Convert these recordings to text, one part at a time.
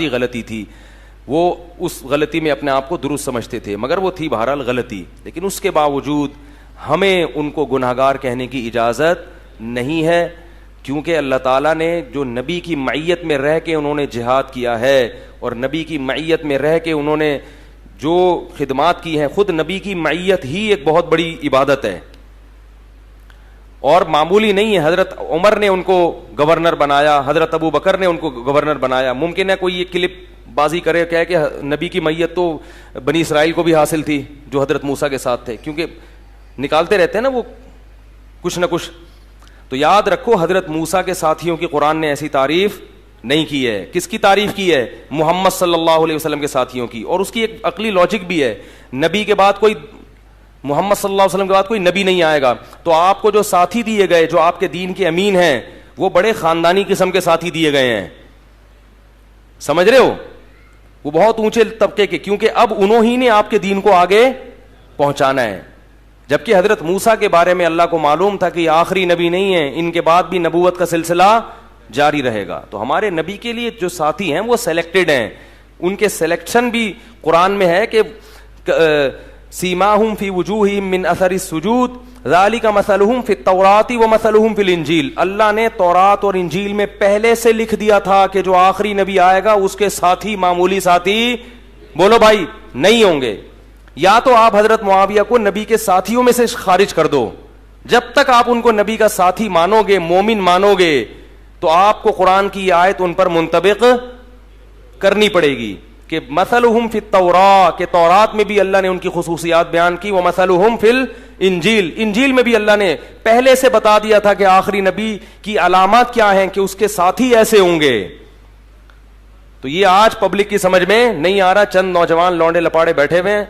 غلطی تھی، وہ اس غلطی میں اپنے آپ کو درست سمجھتے تھے، مگر وہ تھی بہرحال غلطی، لیکن اس کے باوجود ہمیں ان کو گناہگار کہنے کی اجازت نہیں ہے، کیونکہ اللہ تعالیٰ نے جو نبی کی معیت میں رہ کے انہوں نے جہاد کیا ہے اور نبی کی معیت میں رہ کے انہوں نے جو خدمات کی ہیں، خود نبی کی معیت ہی ایک بہت بڑی عبادت ہے اور معمولی نہیں ہے۔ حضرت عمر نے ان کو گورنر بنایا، حضرت ابو بکر نے ان کو گورنر بنایا۔ ممکن ہے کوئی یہ کلپ بازی کرے کہے کہ نبی کی معیت تو بنی اسرائیل کو بھی حاصل تھی جو حضرت موسیٰ کے ساتھ تھے، کیونکہ نکالتے رہتے ہیں نا وہ کچھ نہ کچھ۔ تو یاد رکھو حضرت موسیٰ کے ساتھیوں کی قرآن نے ایسی تعریف نہیں کی ہے۔ کس کی تعریف کی ہے؟ محمد صلی اللہ علیہ وسلم کے ساتھیوں کی، اور اس کی ایک عقلی لاجک بھی ہے، نبی کے بعد کوئی، محمد صلی اللہ علیہ وسلم کے بعد کوئی نبی نہیں آئے گا، تو آپ کو جو ساتھی دیے گئے، جو آپ کے دین کے امین ہیں، وہ بڑے خاندانی قسم کے ساتھی دیے گئے ہیں، سمجھ رہے ہو؟ وہ بہت اونچے طبقے کے، کیونکہ اب انہوں ہی نے آپ کے دین کو آگے پہنچانا ہے، جبکہ حضرت موسیٰ کے بارے میں اللہ کو معلوم تھا کہ یہ آخری نبی نہیں ہے، ان کے بعد بھی نبوت کا سلسلہ جاری رہے گا۔ تو ہمارے نبی کے لیے جو ساتھی ہیں وہ سلیکٹڈ ہیں، ان کے سلیکشن بھی قرآن میں ہے کہ سیماہم فی وجوہہم من اثر السجود ذالک مثلہم فی التوراۃ ومثلہم فی الانجیل۔ اللہ نے تورات اور انجیل میں پہلے سے لکھ دیا تھا کہ جو آخری نبی آئے گا اس کے ساتھی معمولی ساتھی، بولو بھائی، نہیں ہوں گے۔ یا تو آپ حضرت معاویہ کو نبی کے ساتھیوں میں سے خارج کر دو، جب تک آپ ان کو نبی کا ساتھی مانو گے، مومن مانو گے، تو آپ کو قرآن کی آیت ان پر منطبق کرنی پڑے گی کہ مثلہم فی التوراۃ، کہ تورات میں بھی اللہ نے ان کی خصوصیات بیان کی، ومثلہم فی الانجیل، انجیل میں بھی اللہ نے پہلے سے بتا دیا تھا کہ آخری نبی کی علامات کیا ہیں، کہ اس کے ساتھی ایسے ہوں گے۔ تو یہ آج پبلک کی سمجھ میں نہیں آ رہا، چند نوجوان لونڈے لپاڑے بیٹھے ہوئے ہیں،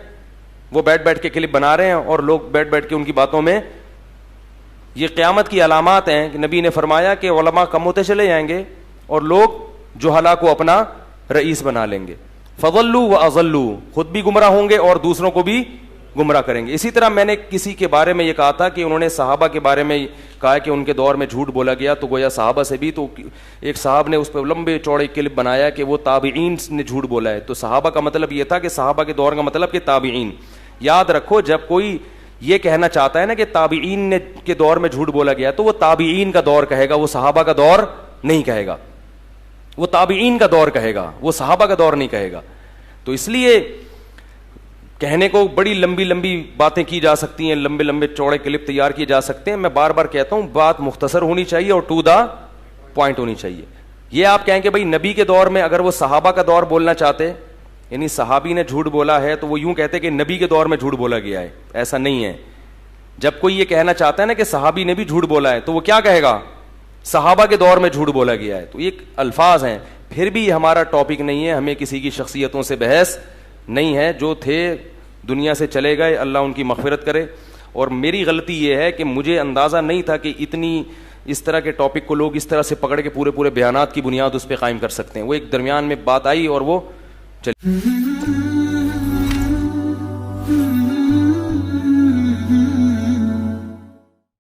وہ بیٹھ کے کلپ بنا رہے ہیں اور لوگ بیٹھ کے ان کی باتوں میں یہ قیامت کی علامات ہیں کہ نبی نے فرمایا کہ علماء کم ہوتے چلے جائیں گے اور لوگ جہلا کو اپنا رئیس بنا لیں گے، فضلوا واضلوا، خود بھی گمراہ ہوں گے اور دوسروں کو بھی گمراہ کریں گے۔ اسی طرح میں نے کسی کے بارے میں یہ کہا تھا کہ انہوں نے صحابہ کے بارے میں کہا کہ ان کے دور میں جھوٹ بولا گیا، تو گویا صحابہ سے بھی، تو ایک صاحب نے اس پہ لمبے چوڑے کلپ بنایا کہ وہ تابعین نے جھوٹ بولا ہے، تو صحابہ کا مطلب یہ تھا کہ صحابہ کے دور کا مطلب کہ تابعین۔ یاد رکھو جب کوئی یہ کہنا چاہتا ہے نا کہ تابعین نے کے دور میں جھوٹ بولا گیا، تو وہ تابعین کا دور کہے گا، وہ صحابہ کا دور نہیں کہے گا، وہ تابعین کا دور کہے گا، وہ صحابہ کا دور نہیں کہے گا۔ تو اس لیے کہنے کو بڑی لمبی لمبی باتیں کی جا سکتی ہیں، لمبے لمبے چوڑے کلپ تیار کیے جا سکتے ہیں، میں بار بار کہتا ہوں بات مختصر ہونی چاہیے اور ٹو دا پوائنٹ ہونی چاہیے۔ یہ آپ کہیں کہ بھائی نبی کے دور میں اگر وہ صحابہ کا دور بولنا چاہتے، یعنی صحابی نے جھوٹ بولا ہے، تو وہ یوں کہتے کہ نبی کے دور میں جھوٹ بولا گیا ہے، ایسا نہیں ہے۔ جب کوئی یہ کہنا چاہتا ہے نا کہ صحابی نے بھی جھوٹ بولا ہے، تو وہ کیا کہے گا؟ صحابہ کے دور میں جھوٹ بولا گیا ہے۔ تو یہ الفاظ ہیں، پھر بھی یہ ہمارا ٹاپک نہیں ہے، ہمیں کسی کی شخصیتوں سے بحث نہیں ہے، جو تھے دنیا سے چلے گئے، اللہ ان کی مغفرت کرے۔ اور میری غلطی یہ ہے کہ مجھے اندازہ نہیں تھا کہ اتنی اس طرح کے ٹاپک کو لوگ اس طرح سے پکڑ کے پورے بیانات کی بنیاد اس پہ قائم کر سکتے ہیں۔ وہ ایک درمیان میں بات آئی اور وہ چلی۔